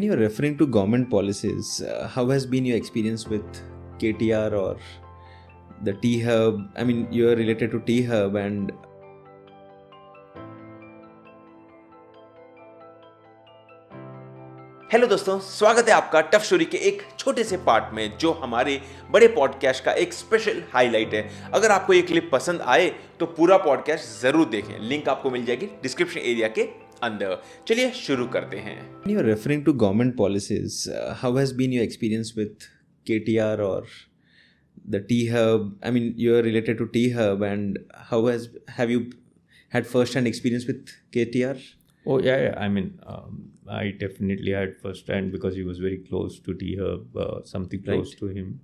When you're referring to government policies, how has been your experience with KTR or the T-Hub? I mean, you're related to T-Hub and hello दोस्तों, स्वागत है आपका tough story के एक छोटे से part में जो हमारे बड़े पॉडकास्ट का एक स्पेशल हाईलाइट है। अगर आपको ये क्लिप पसंद आए तो पूरा पॉडकास्ट जरूर देखें, लिंक आपको मिल जाएगी डिस्क्रिप्शन एरिया के अंदर। चलिए शुरू करते हैं। when you're referring to government policies, how has been your experience with KTR or the T-Hub? I mean, you're related to T-Hub and have you had first-hand experience with KTR? Oh, yeah. I mean, I definitely had first hand because he was very close to T-Hub, something close to him.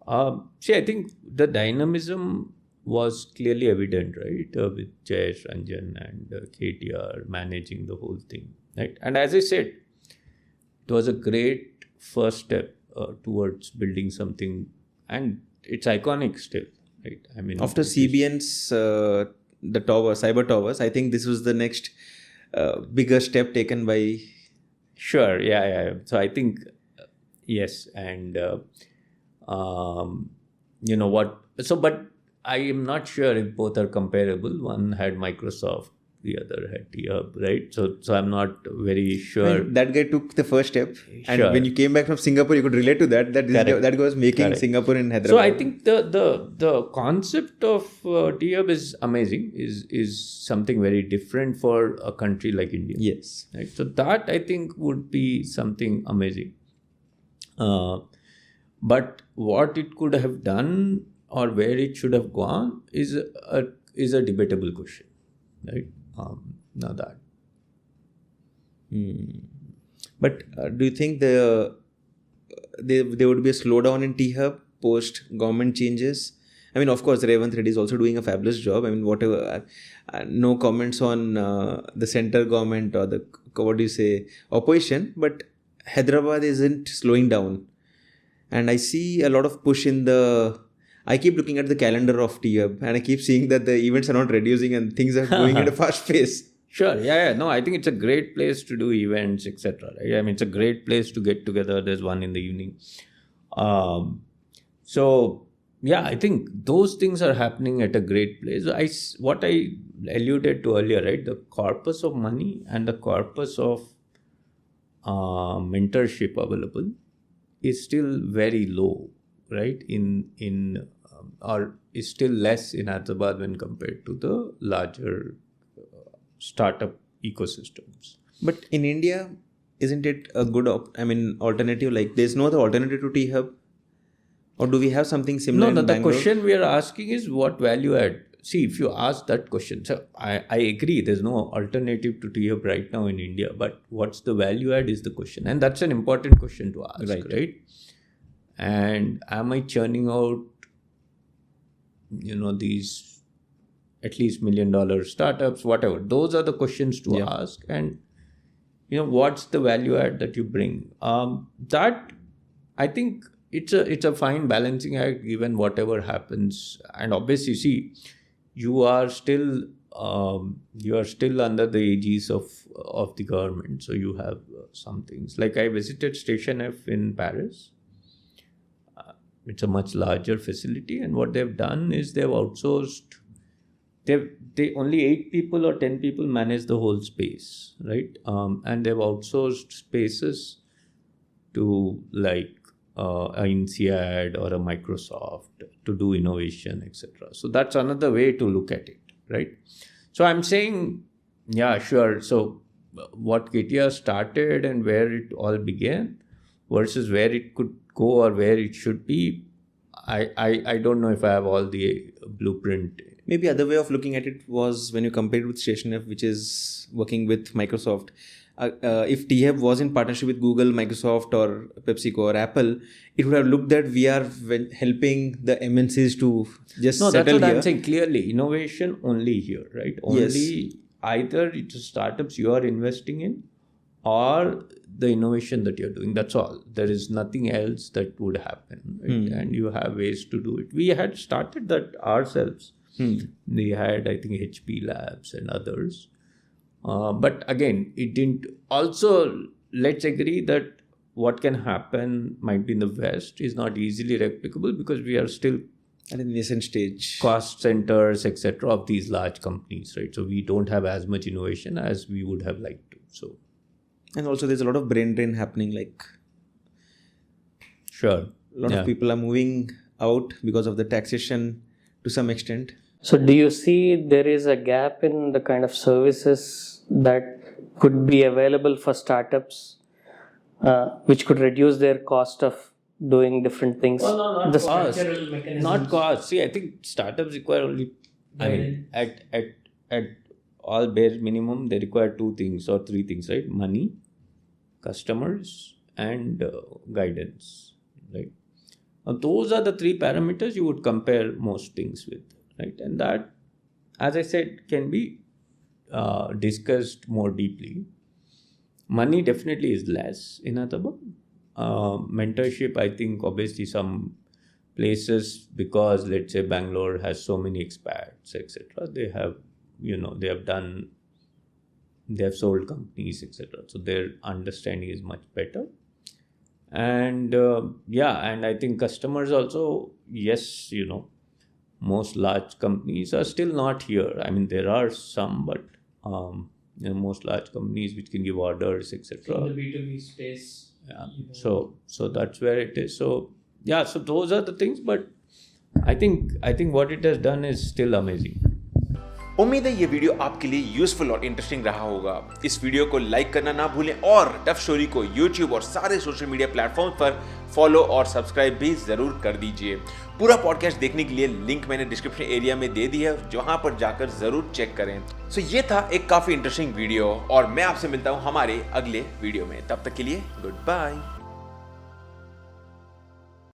I think the dynamism was clearly evident, right? With Jayesh, Ranjan and KTR managing the whole thing, right? And as I said, it was a great first step towards building something, and it's iconic still, right? I mean, after CBN's the tower, cyber towers, I think this was the next bigger step taken by. Sure, yeah. So I think yes, and you know what? So, but I am not sure if both are comparable. One had Microsoft, the other had T-Hub, right? So I'm not very sure. I mean, that guy took the first step, and Sure. when you came back from Singapore, you could relate to that. That guy was making Correct. Singapore in Hyderabad. So I think the concept of T-Hub is amazing. Is something very different for a country like India. Yes. Right. So that I think would be something amazing. But what it could have done or where it should have gone is a debatable question, right? Now that. But do you think there would be a slowdown in T-Hub post government changes? I mean, of course, Revanth Reddy is also doing a fabulous job. I mean, whatever, no comments on the center government or the, what do you say, opposition, but Hyderabad isn't slowing down. And I see a lot of push in I keep looking at the calendar of T-Hub and I keep seeing that the events are not reducing and things are going at a fast pace. Sure, yeah. No, I think it's a great place to do events, etc. Right? I mean, it's a great place to get together. There's one in the evening. So, yeah, I think those things are happening at a great place. What I alluded to earlier, right? The corpus of money and the corpus of mentorship available is still very low, right? Or is still less in Hyderabad when compared to the larger startup ecosystems. But in India, isn't it a good alternative? Like there's no other alternative to T-Hub? Or do we have something similar No, in the Bangalore? question we are asking is what value add? See, if you ask that question, so I agree there's no alternative to T-Hub right now in India, but what's the value add is the question. And that's an important question to ask, right? And am I churning out, these at least $1 million startups, whatever? Those are the questions to ask. And, what's the value add that you bring? That, I think, it's a fine balancing act given whatever happens. And obviously, see, you are still under the aegis of the government. So you have some things. Like I visited Station F in Paris. It's a much larger facility, and what they've done is they've outsourced. They only 8 people or 10 people manage the whole space, right? And they've outsourced spaces to like a INSEAD or a Microsoft to do innovation, etc. So that's another way to look at it, right? So I'm saying, yeah, sure. So what KTR started and where it all began versus where it could go or where it should be, I don't know if I have all the blueprint. Maybe other way of looking at it was when you compared with Station F, which is working with Microsoft. If T-Hub was in partnership with Google, Microsoft or PepsiCo or Apple, it would have looked that we are helping the MNCs to just settle here. No, that's what I'm saying. Clearly, innovation only here, right? Only either it's startups you are investing in or the innovation that you're doing. That's all. There is nothing else that would happen, right? And you have ways to do it. We had started that ourselves. They had, I think, HP Labs and others. But again, it didn't. Also, let's agree that what can happen might be in the West is not easily replicable because we are still at an nascent stage. cost centers, etc., of these large companies, right? So we don't have as much innovation as we would have liked to. So, And also there's a lot of brain drain happening, like sure. a lot of people are moving out because of the taxation to some extent. So do you see there is a gap in the kind of services that could be available for startups, which could reduce their cost of doing different things? Not The cost. structural mechanisms. Not cost. See, I think startups require only, I mean, at all bare minimum, they require 2 things or 3 things, right? Money, customers, and guidance, right? Now, those are the 3 parameters you would compare most things with, right? And that, as I said, can be discussed more deeply. Money definitely is less in Hyderabad. Mentorship, I think, obviously some places, because let's say Bangalore has so many expats, etc., they have, they have sold companies, etc. So their understanding is much better. And and I think customers also, yes, most large companies are still not here. I mean, there are some, but most large companies which can give orders, etc. In the B2B space. Yeah. So that's where it is. So yeah, so those are the things, but I think what it has done is still amazing. उम्मीद है ये video आपके लिए useful और interesting रहा होगा। इस video को लाइक करना ना भूलें और टफ स्टोरी को यूट्यूब और सारे सोशल मीडिया प्लेटफॉर्म पर फॉलो और सब्सक्राइब भी जरूर कर दीजिए। पूरा पॉडकास्ट देखने के लिए लिंक मैंने डिस्क्रिप्शन एरिया में दे दी है, जहां पर जाकर जरूर चेक करें। सो ये था एक काफी इंटरेस्टिंग वीडियो और मैं आपसे मिलता हूं हमारे अगले वीडियो में। तब तक के लिए गुड बाय।